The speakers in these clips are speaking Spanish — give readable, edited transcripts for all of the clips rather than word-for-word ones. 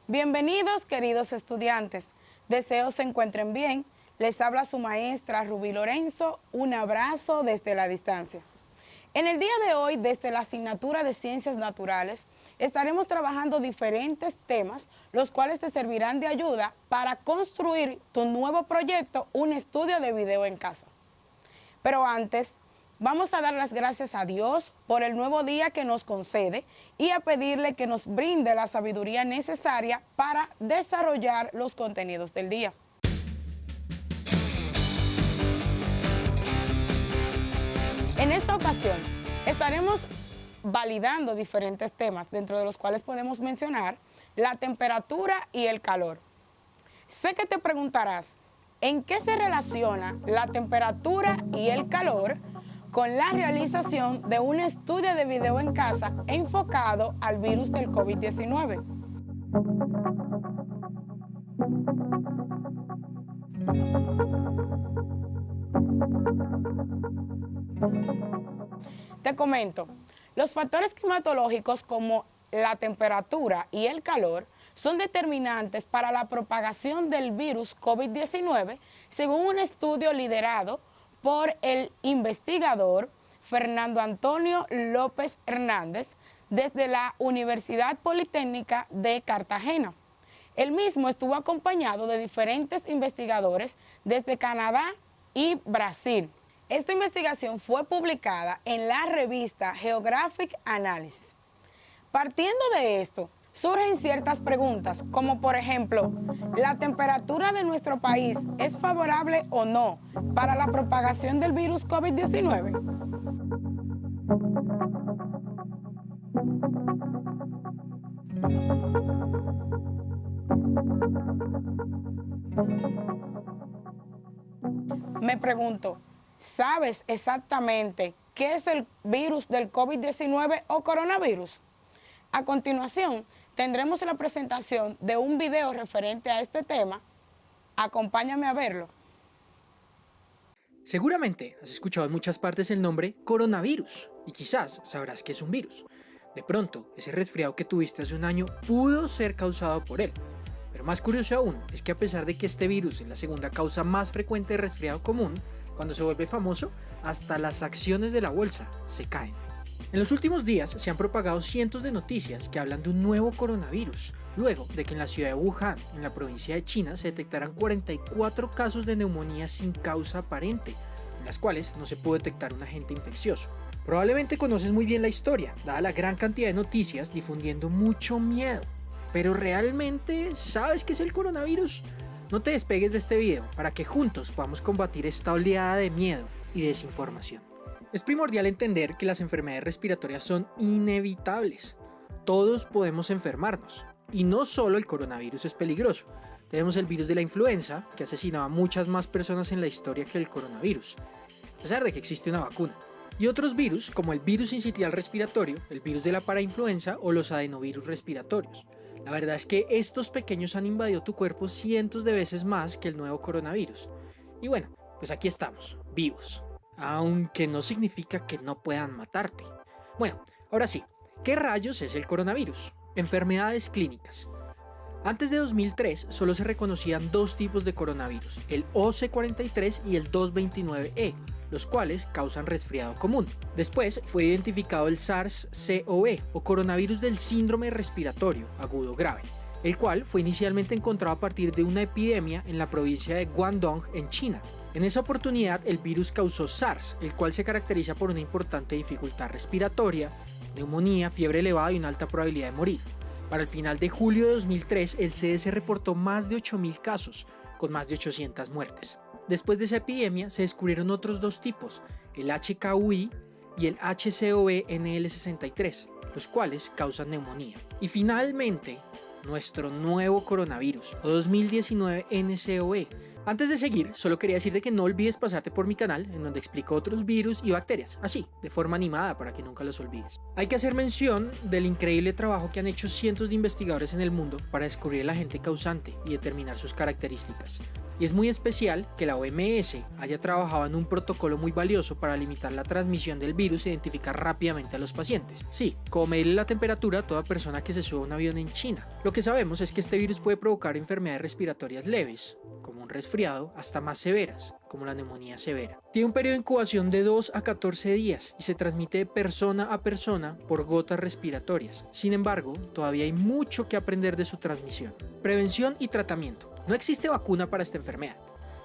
Bienvenidos, queridos estudiantes. Deseo se encuentren bien. Les habla su maestra Rubí Lorenzo. Un abrazo desde la distancia. En el día de hoy, desde la asignatura de Ciencias Naturales, estaremos trabajando diferentes temas, los cuales te servirán de ayuda para construir tu nuevo proyecto, un estudio de video en casa. Pero antes, vamos a dar las gracias a Dios por el nuevo día que nos concede y a pedirle que nos brinde la sabiduría necesaria para desarrollar los contenidos del día. En esta ocasión, estaremos validando diferentes temas, dentro de los cuales podemos mencionar la temperatura y el calor. Sé que te preguntarás, ¿en qué se relaciona la temperatura y el calor con la realización de un estudio de video en casa enfocado al virus del COVID-19? Te comento, los factores climatológicos como la temperatura y el calor son determinantes para la propagación del virus COVID-19, según un estudio liderado por el investigador Fernando Antonio López Hernández desde la Universidad Politécnica de Cartagena. El mismo estuvo acompañado de diferentes investigadores desde Canadá y Brasil. Esta investigación fue publicada en la revista Geographic Analysis. Partiendo de esto, surgen ciertas preguntas, como por ejemplo, ¿la temperatura de nuestro país es favorable o no para la propagación del virus COVID-19? Me pregunto, ¿sabes exactamente qué es el virus del COVID-19 o coronavirus? A continuación, tendremos la presentación de un video referente a este tema. Acompáñame a verlo. Seguramente has escuchado en muchas partes el nombre coronavirus y quizás sabrás que es un virus. De pronto, ese resfriado que tuviste hace un año pudo ser causado por él. Pero más curioso aún es que a pesar de que este virus es la segunda causa más frecuente de resfriado común, cuando se vuelve famoso, hasta las acciones de la bolsa se caen. En los últimos días se han propagado cientos de noticias que hablan de un nuevo coronavirus, luego de que en la ciudad de Wuhan, en la provincia de China, se detectaran 44 casos de neumonía sin causa aparente, en las cuales no se pudo detectar un agente infeccioso. Probablemente conoces muy bien la historia, dada la gran cantidad de noticias difundiendo mucho miedo. Pero ¿realmente sabes qué es el coronavirus? No te despegues de este video para que juntos podamos combatir esta oleada de miedo y desinformación. Es primordial entender que las enfermedades respiratorias son inevitables. Todos podemos enfermarnos. Y no solo el coronavirus es peligroso. Tenemos el virus de la influenza, que asesinaba a muchas más personas en la historia que el coronavirus, a pesar de que existe una vacuna. Y otros virus, como el virus sincitial respiratorio, el virus de la parainfluenza o los adenovirus respiratorios. La verdad es que estos pequeños han invadido tu cuerpo cientos de veces más que el nuevo coronavirus. Y bueno, pues aquí estamos, vivos. Aunque no significa que no puedan matarte. Bueno, ahora sí, ¿qué rayos es el coronavirus? Enfermedades clínicas. Antes de 2003 solo se reconocían dos tipos de coronavirus, el OC43 y el 229E, los cuales causan resfriado común. Después fue identificado el SARS-CoV o coronavirus del síndrome respiratorio agudo grave, el cual fue inicialmente encontrado a partir de una epidemia en la provincia de Guangdong en China. En esa oportunidad el virus causó SARS, el cual se caracteriza por una importante dificultad respiratoria, neumonía, fiebre elevada y una alta probabilidad de morir. Para el final de julio de 2003 el CDC reportó más de 8.000 casos, con más de 800 muertes. Después de esa epidemia se descubrieron otros dos tipos, el HKUI y el HCOV-NL63, los cuales causan neumonía. Y finalmente, nuestro nuevo coronavirus, o 2019 NCOV, Antes de seguir, solo quería decirte que no olvides pasarte por mi canal, en donde explico otros virus y bacterias, así, de forma animada para que nunca los olvides. Hay que hacer mención del increíble trabajo que han hecho cientos de investigadores en el mundo para descubrir el agente causante y determinar sus características. Y es muy especial que la OMS haya trabajado en un protocolo muy valioso para limitar la transmisión del virus e identificar rápidamente a los pacientes. Sí, como medirle la temperatura a toda persona que se suba a un avión en China. Lo que sabemos es que este virus puede provocar enfermedades respiratorias leves, como un resfriado, hasta más severas, como la neumonía severa. Tiene un periodo de incubación de 2 a 14 días y se transmite de persona a persona por gotas respiratorias. Sin embargo, todavía hay mucho que aprender de su transmisión. Prevención y tratamiento. No existe vacuna para esta enfermedad.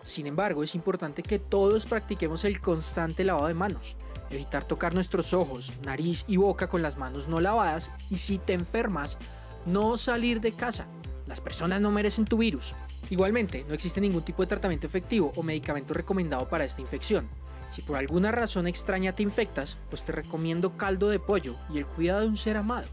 Sin embargo, es importante que todos practiquemos el constante lavado de manos, evitar tocar nuestros ojos, nariz y boca con las manos no lavadas y si te enfermas, no salir de casa. Las personas no merecen tu virus. Igualmente, no existe ningún tipo de tratamiento efectivo o medicamento recomendado para esta infección. Si por alguna razón extraña te infectas, pues te recomiendo caldo de pollo y el cuidado de un ser amado.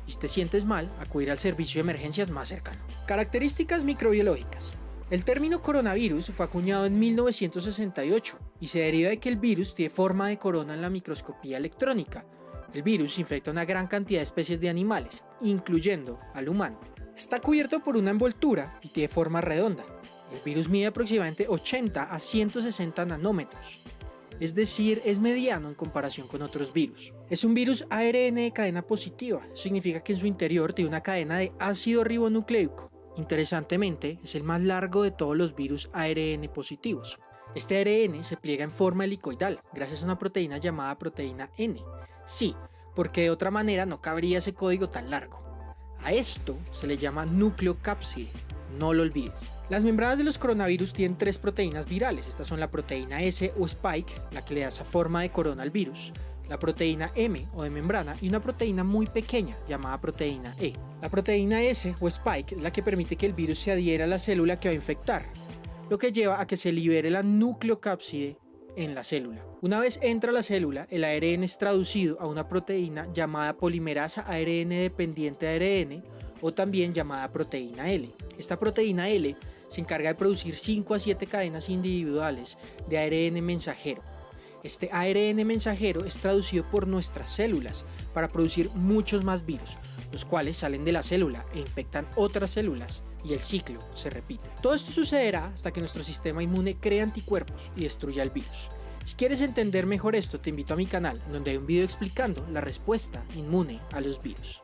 Y si te sientes mal, acudir al servicio de emergencias más cercano. Características microbiológicas. El término coronavirus fue acuñado en 1968 y se deriva de que el virus tiene forma de corona en la microscopía electrónica. El virus infecta una gran cantidad de especies de animales, incluyendo al humano. Está cubierto por una envoltura y tiene forma redonda. El virus mide aproximadamente 80 a 160 nanómetros. Es decir, es mediano en comparación con otros virus. Es un virus ARN de cadena positiva, significa que en su interior tiene una cadena de ácido ribonucleico. Interesantemente, es el más largo de todos los virus ARN positivos. Este ARN se pliega en forma helicoidal, gracias a una proteína llamada proteína N. Sí, porque de otra manera no cabría ese código tan largo. A esto se le llama nucleocápside, no lo olvides. Las membranas de los coronavirus tienen 3 proteínas virales. Estas son la proteína S o spike, la que le da esa forma de corona al virus, la proteína M o de membrana y una proteína muy pequeña llamada proteína E. La proteína S o spike es la que permite que el virus se adhiera a la célula que va a infectar, lo que lleva a que se libere la nucleocápside en la célula. Una vez entra a la célula, el ARN es traducido a una proteína llamada polimerasa ARN dependiente de ARN o también llamada proteína L. Esta proteína L se encarga de producir 5 a 7 cadenas individuales de ARN mensajero. Este ARN mensajero es traducido por nuestras células para producir muchos más virus, los cuales salen de la célula e infectan otras células y el ciclo se repite. Todo esto sucederá hasta que nuestro sistema inmune cree anticuerpos y destruya el virus. Si quieres entender mejor esto, te invito a mi canal, donde hay un video explicando la respuesta inmune a los virus.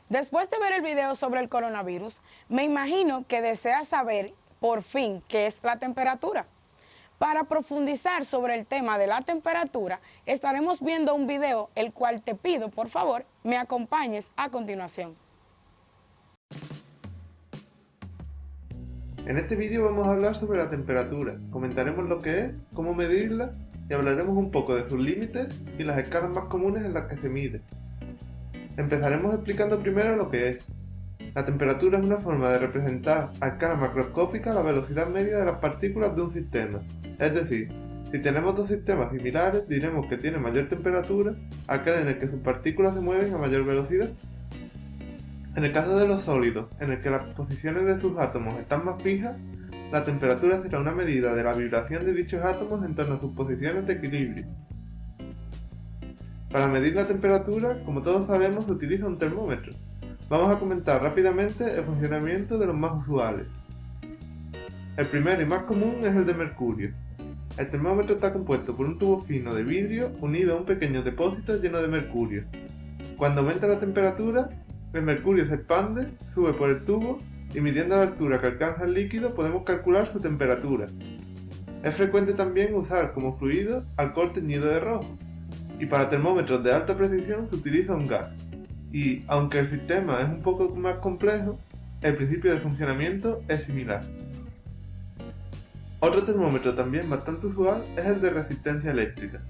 Después de ver el video sobre el coronavirus, me imagino que deseas saber por fin qué es la temperatura. Para profundizar sobre el tema de la temperatura, estaremos viendo un video, el cual te pido, por favor, me acompañes a continuación. En este vídeo vamos a hablar sobre la temperatura, comentaremos lo que es, cómo medirla y hablaremos un poco de sus límites y las escalas más comunes en las que se mide. Empezaremos explicando primero lo que es. La temperatura es una forma de representar a escala macroscópica la velocidad media de las partículas de un sistema. Es decir, si tenemos dos sistemas similares, diremos que tiene mayor temperatura aquel en el que sus partículas se mueven a mayor velocidad. En el caso de los sólidos, en el que las posiciones de sus átomos están más fijas, la temperatura será una medida de la vibración de dichos átomos en torno a sus posiciones de equilibrio. Para medir la temperatura, como todos sabemos, se utiliza un termómetro. Vamos a comentar rápidamente el funcionamiento de los más usuales. El primero y más común es el de mercurio. El termómetro está compuesto por un tubo fino de vidrio unido a un pequeño depósito lleno de mercurio. Cuando aumenta la temperatura, el mercurio se expande, sube por el tubo y midiendo la altura que alcanza el líquido podemos calcular su temperatura. Es frecuente también usar como fluido alcohol teñido de rojo. Y para termómetros de alta precisión se utiliza un gas. Y, aunque el sistema es un poco más complejo, el principio de funcionamiento es similar. Otro termómetro también bastante usual es el de resistencia eléctrica.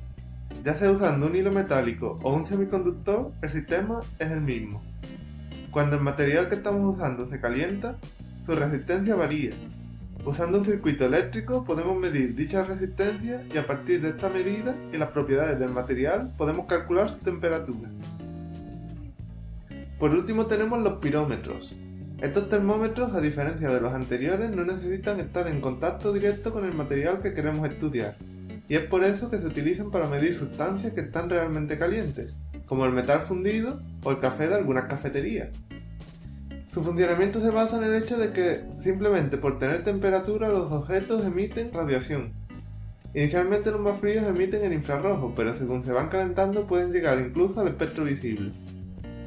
Ya sea usando un hilo metálico o un semiconductor, el sistema es el mismo. Cuando el material que estamos usando se calienta, su resistencia varía. Usando un circuito eléctrico podemos medir dicha resistencia y a partir de esta medida y las propiedades del material podemos calcular su temperatura. Por último tenemos los pirómetros. Estos termómetros, a diferencia de los anteriores, no necesitan estar en contacto directo con el material que queremos estudiar, y es por eso que se utilizan para medir sustancias que están realmente calientes, como el metal fundido o el café de algunas cafeterías. Su funcionamiento se basa en el hecho de que, simplemente por tener temperatura, los objetos emiten radiación. Inicialmente los más fríos emiten el infrarrojo, pero según se van calentando pueden llegar incluso al espectro visible.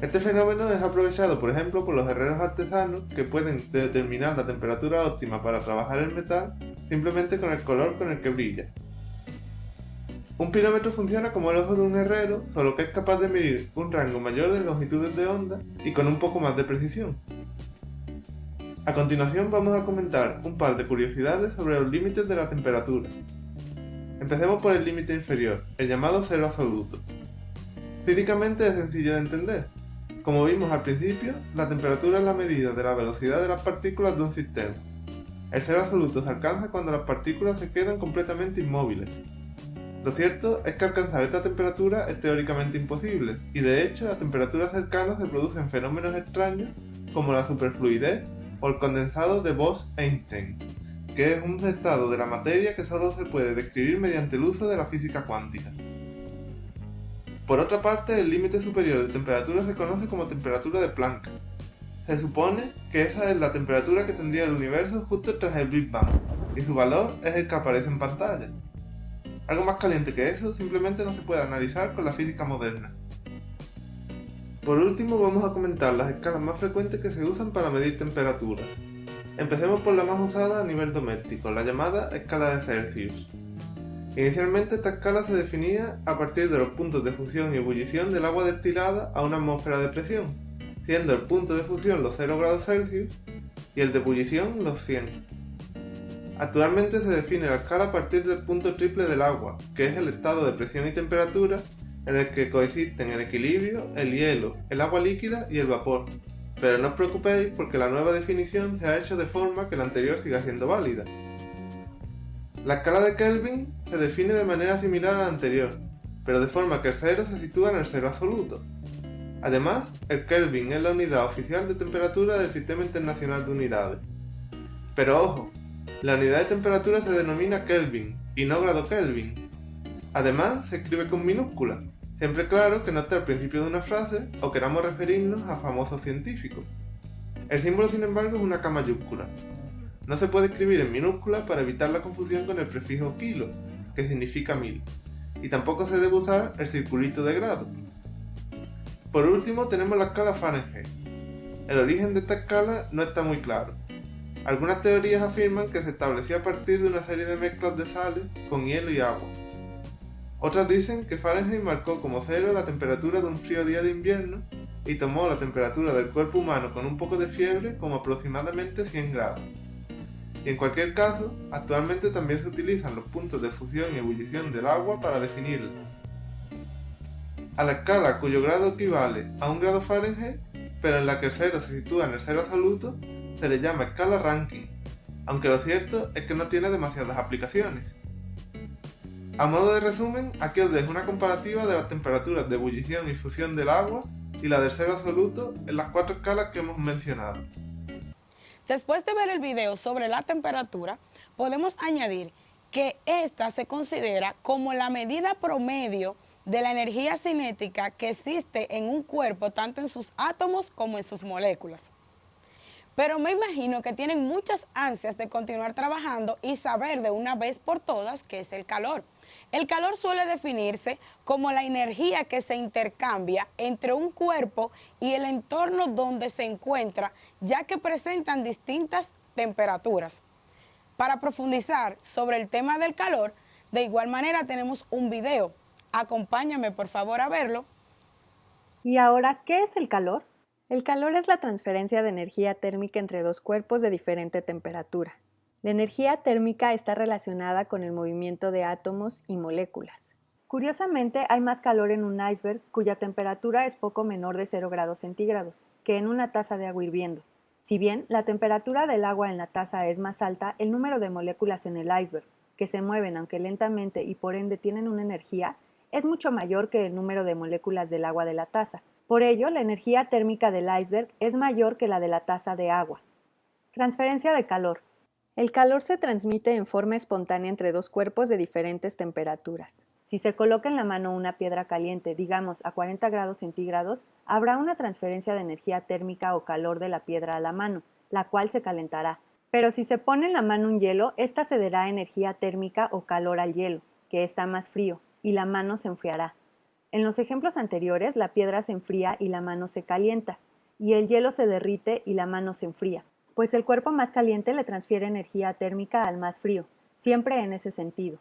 Este fenómeno es aprovechado, por ejemplo, por los herreros artesanos que pueden determinar la temperatura óptima para trabajar el metal simplemente con el color con el que brilla. Un pirómetro funciona como el ojo de un herrero, solo que es capaz de medir un rango mayor de longitudes de onda y con un poco más de precisión. A continuación vamos a comentar un par de curiosidades sobre los límites de la temperatura. Empecemos por el límite inferior, el llamado cero absoluto. Físicamente es sencillo de entender. Como vimos al principio, la temperatura es la medida de la velocidad de las partículas de un sistema. El cero absoluto se alcanza cuando las partículas se quedan completamente inmóviles. Lo cierto es que alcanzar esta temperatura es teóricamente imposible, y de hecho a temperaturas cercanas se producen fenómenos extraños como la superfluidez o el condensado de Bose-Einstein, que es un estado de la materia que solo se puede describir mediante el uso de la física cuántica. Por otra parte, el límite superior de temperatura se conoce como temperatura de Planck. Se supone que esa es la temperatura que tendría el universo justo tras el Big Bang, y su valor es el que aparece en pantalla. Algo más caliente que eso simplemente no se puede analizar con la física moderna. Por último, vamos a comentar las escalas más frecuentes que se usan para medir temperaturas. Empecemos por la más usada a nivel doméstico, la llamada escala de Celsius. Inicialmente esta escala se definía a partir de los puntos de fusión y ebullición del agua destilada a una atmósfera de presión, siendo el punto de fusión los 0 grados Celsius y el de ebullición los 100. Actualmente se define la escala a partir del punto triple del agua, que es el estado de presión y temperatura en el que coexisten en equilibrio el hielo, el agua líquida y el vapor. Pero no os preocupéis porque la nueva definición se ha hecho de forma que la anterior siga siendo válida. La escala de Kelvin se define de manera similar a la anterior, pero de forma que el cero se sitúa en el cero absoluto. Además, el Kelvin es la unidad oficial de temperatura del Sistema Internacional de Unidades. Pero ojo, la unidad de temperatura se denomina Kelvin y no grado Kelvin. Además, se escribe con minúscula, siempre claro que no esté al principio de una frase o queramos referirnos a famosos científicos. El símbolo, sin embargo, es una K mayúscula. No se puede escribir en minúscula para evitar la confusión con el prefijo kilo, que significa 1000, y tampoco se debe usar el circulito de grado. Por último tenemos la escala Fahrenheit. El origen de esta escala no está muy claro. Algunas teorías afirman que se estableció a partir de una serie de mezclas de sales con hielo y agua. Otras dicen que Fahrenheit marcó como cero la temperatura de un frío día de invierno y tomó la temperatura del cuerpo humano con un poco de fiebre como aproximadamente 100 grados. Y en cualquier caso, actualmente también se utilizan los puntos de fusión y ebullición del agua para definirla. A la escala cuyo grado equivale a 1 grado Fahrenheit, pero en la que el cero se sitúa en el cero absoluto, se le llama escala Rankine, aunque lo cierto es que no tiene demasiadas aplicaciones. A modo de resumen, aquí os dejo una comparativa de las temperaturas de ebullición y fusión del agua y la del cero absoluto en las 4 escalas que hemos mencionado. Después de ver el video sobre la temperatura, podemos añadir que esta se considera como la medida promedio de la energía cinética que existe en un cuerpo, tanto en sus átomos como en sus moléculas. Pero me imagino que tienen muchas ansias de continuar trabajando y saber de una vez por todas qué es el calor. El calor suele definirse como la energía que se intercambia entre un cuerpo y el entorno donde se encuentra, ya que presentan distintas temperaturas. Para profundizar sobre el tema del calor, de igual manera tenemos un video. Acompáñame por favor a verlo. ¿Y ahora qué es el calor? El calor es la transferencia de energía térmica entre dos cuerpos de diferente temperatura. La energía térmica está relacionada con el movimiento de átomos y moléculas. Curiosamente, hay más calor en un iceberg cuya temperatura es poco menor de 0 grados centígrados que en una taza de agua hirviendo. Si bien la temperatura del agua en la taza es más alta, el número de moléculas en el iceberg, que se mueven aunque lentamente y por ende tienen una energía, es mucho mayor que el número de moléculas del agua de la taza, Por ello, la energía térmica del iceberg es mayor que la de la taza de agua. Transferencia de calor. El calor se transmite en forma espontánea entre dos cuerpos de diferentes temperaturas. Si se coloca en la mano una piedra caliente, digamos a 40 grados centígrados, habrá una transferencia de energía térmica o calor de la piedra a la mano, la cual se calentará. Pero si se pone en la mano un hielo, esta cederá energía térmica o calor al hielo, que está más frío, y la mano se enfriará. En los ejemplos anteriores, la piedra se enfría y la mano se calienta, y el hielo se derrite y la mano se enfría, pues el cuerpo más caliente le transfiere energía térmica al más frío, siempre en ese sentido.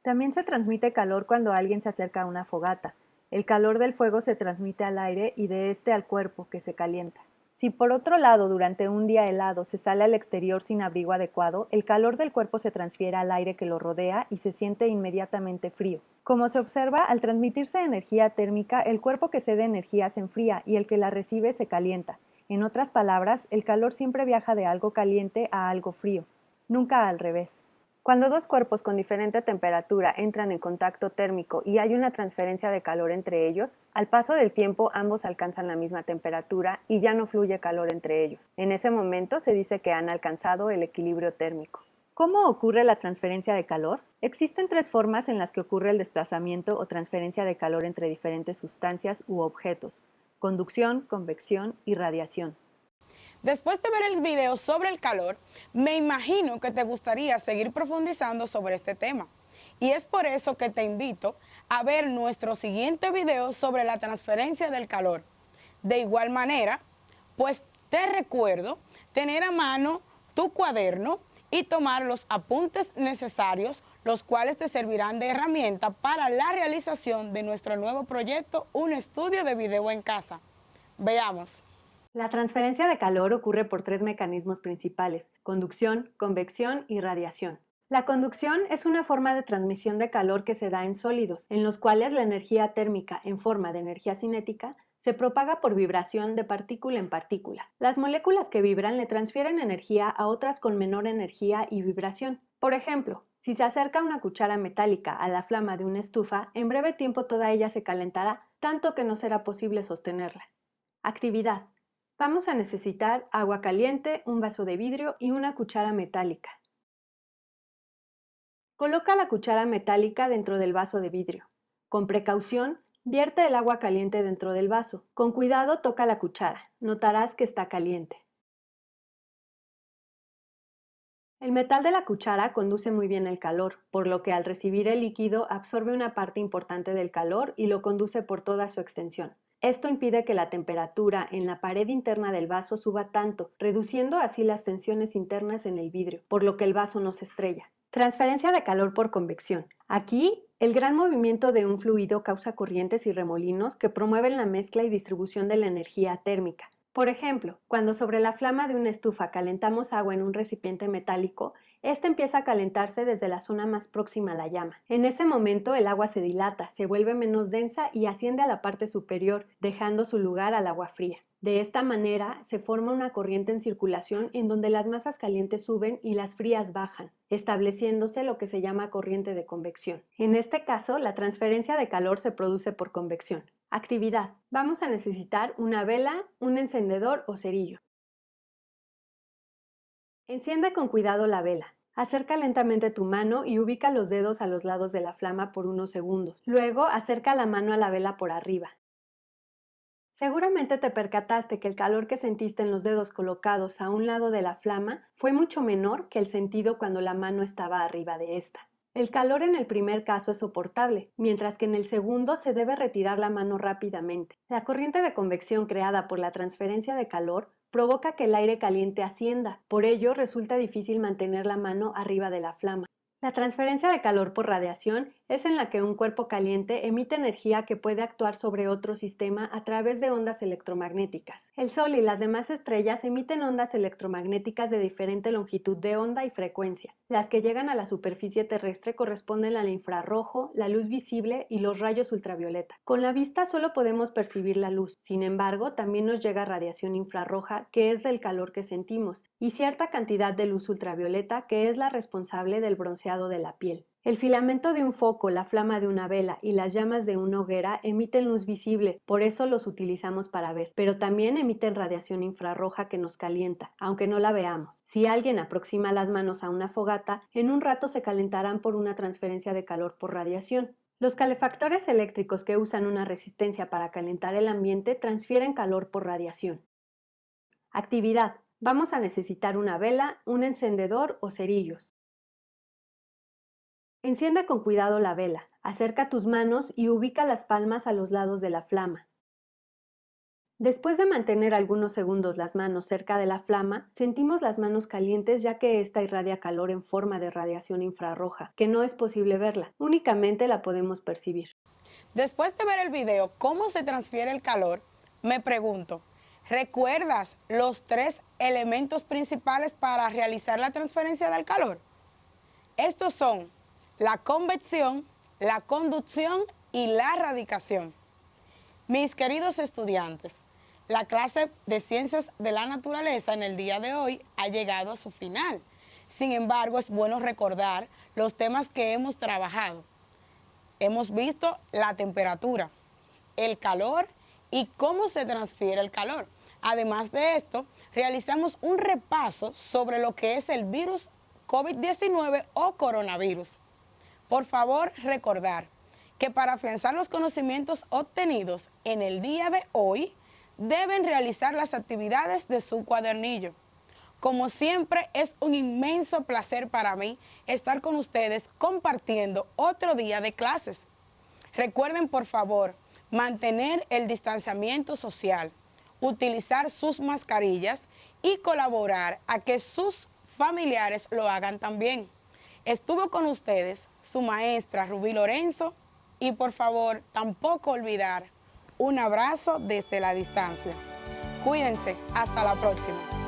También se transmite calor cuando alguien se acerca a una fogata. El calor del fuego se transmite al aire y de este al cuerpo, que se calienta. Si por otro lado, durante un día helado se sale al exterior sin abrigo adecuado, el calor del cuerpo se transfiere al aire que lo rodea y se siente inmediatamente frío. Como se observa, al transmitirse energía térmica, el cuerpo que cede energía se enfría y el que la recibe se calienta. En otras palabras, el calor siempre viaja de algo caliente a algo frío, nunca al revés. Cuando dos cuerpos con diferente temperatura entran en contacto térmico y hay una transferencia de calor entre ellos, al paso del tiempo ambos alcanzan la misma temperatura y ya no fluye calor entre ellos. En ese momento se dice que han alcanzado el equilibrio térmico. ¿Cómo ocurre la transferencia de calor? Existen tres formas en las que ocurre el desplazamiento o transferencia de calor entre diferentes sustancias u objetos: conducción, convección y radiación. Después de ver el video sobre el calor, me imagino que te gustaría seguir profundizando sobre este tema. Y es por eso que te invito a ver nuestro siguiente video sobre la transferencia del calor. De igual manera, pues te recuerdo tener a mano tu cuaderno y tomar los apuntes necesarios, los cuales te servirán de herramienta para la realización de nuestro nuevo proyecto, un estudio de video en casa. Veamos. La transferencia de calor ocurre por tres mecanismos principales: conducción, convección y radiación. La conducción es una forma de transmisión de calor que se da en sólidos, en los cuales la energía térmica, en forma de energía cinética, se propaga por vibración de partícula en partícula. Las moléculas que vibran le transfieren energía a otras con menor energía y vibración. Por ejemplo, si se acerca una cuchara metálica a la flama de una estufa, en breve tiempo toda ella se calentará, tanto que no será posible sostenerla. Actividad. Vamos a necesitar agua caliente, un vaso de vidrio y una cuchara metálica. Coloca la cuchara metálica dentro del vaso de vidrio. Con precaución, vierte el agua caliente dentro del vaso. Con cuidado toca la cuchara. Notarás que está caliente. El metal de la cuchara conduce muy bien el calor, por lo que al recibir el líquido absorbe una parte importante del calor y lo conduce por toda su extensión. Esto impide que la temperatura en la pared interna del vaso suba tanto, reduciendo así las tensiones internas en el vidrio, por lo que el vaso no se estrella. Transferencia de calor por convección. Aquí, el gran movimiento de un fluido causa corrientes y remolinos que promueven la mezcla y distribución de la energía térmica. Por ejemplo, cuando sobre la flama de una estufa calentamos agua en un recipiente metálico, este empieza a calentarse desde la zona más próxima a la llama. En ese momento el agua se dilata, se vuelve menos densa y asciende a la parte superior, dejando su lugar al agua fría. De esta manera se forma una corriente en circulación en donde las masas calientes suben y las frías bajan, estableciéndose lo que se llama corriente de convección. En este caso, la transferencia de calor se produce por convección. Actividad. Vamos a necesitar una vela, un encendedor o cerillo. Enciende con cuidado la vela. Acerca lentamente tu mano y ubica los dedos a los lados de la flama por unos segundos. Luego, acerca la mano a la vela por arriba. Seguramente te percataste que el calor que sentiste en los dedos colocados a un lado de la flama fue mucho menor que el sentido cuando la mano estaba arriba de esta. El calor en el primer caso es soportable, mientras que en el segundo se debe retirar la mano rápidamente. La corriente de convección creada por la transferencia de calor provoca que el aire caliente ascienda, por ello resulta difícil mantener la mano arriba de la flama. La transferencia de calor por radiación es en la que un cuerpo caliente emite energía que puede actuar sobre otro sistema a través de ondas electromagnéticas. El Sol y las demás estrellas emiten ondas electromagnéticas de diferente longitud de onda y frecuencia. Las que llegan a la superficie terrestre corresponden al infrarrojo, la luz visible y los rayos ultravioleta. Con la vista solo podemos percibir la luz, sin embargo, también nos llega radiación infrarroja, que es del calor que sentimos, y cierta cantidad de luz ultravioleta, que es la responsable del bronceado de la piel. El filamento de un foco, la flama de una vela y las llamas de una hoguera emiten luz visible, por eso los utilizamos para ver, pero también emiten radiación infrarroja que nos calienta, aunque no la veamos. Si alguien aproxima las manos a una fogata, en un rato se calentarán por una transferencia de calor por radiación. Los calefactores eléctricos que usan una resistencia para calentar el ambiente transfieren calor por radiación. Actividad. Vamos a necesitar una vela, un encendedor o cerillos. Enciende con cuidado la vela, acerca tus manos y ubica las palmas a los lados de la flama. Después de mantener algunos segundos las manos cerca de la flama, sentimos las manos calientes ya que ésta irradia calor en forma de radiación infrarroja, que no es posible verla, únicamente la podemos percibir. Después de ver el video cómo se transfiere el calor, me pregunto, ¿recuerdas los 3 elementos principales para realizar la transferencia del calor? Estos son la convección, la conducción y la radiación. Mis queridos estudiantes, la clase de Ciencias de la Naturaleza en el día de hoy ha llegado a su final. Sin embargo, es bueno recordar los temas que hemos trabajado. Hemos visto la temperatura, el calor y cómo se transfiere el calor. Además de esto, realizamos un repaso sobre lo que es el virus COVID-19 o coronavirus. Por favor, recordar que para afianzar los conocimientos obtenidos en el día de hoy, deben realizar las actividades de su cuadernillo. Como siempre, es un inmenso placer para mí estar con ustedes compartiendo otro día de clases. Recuerden, por favor, mantener el distanciamiento social, utilizar sus mascarillas y colaborar a que sus familiares lo hagan también. Estuvo con ustedes su maestra Rubí Lorenzo y por favor tampoco olvidar un abrazo desde la distancia. Cuídense, hasta la próxima.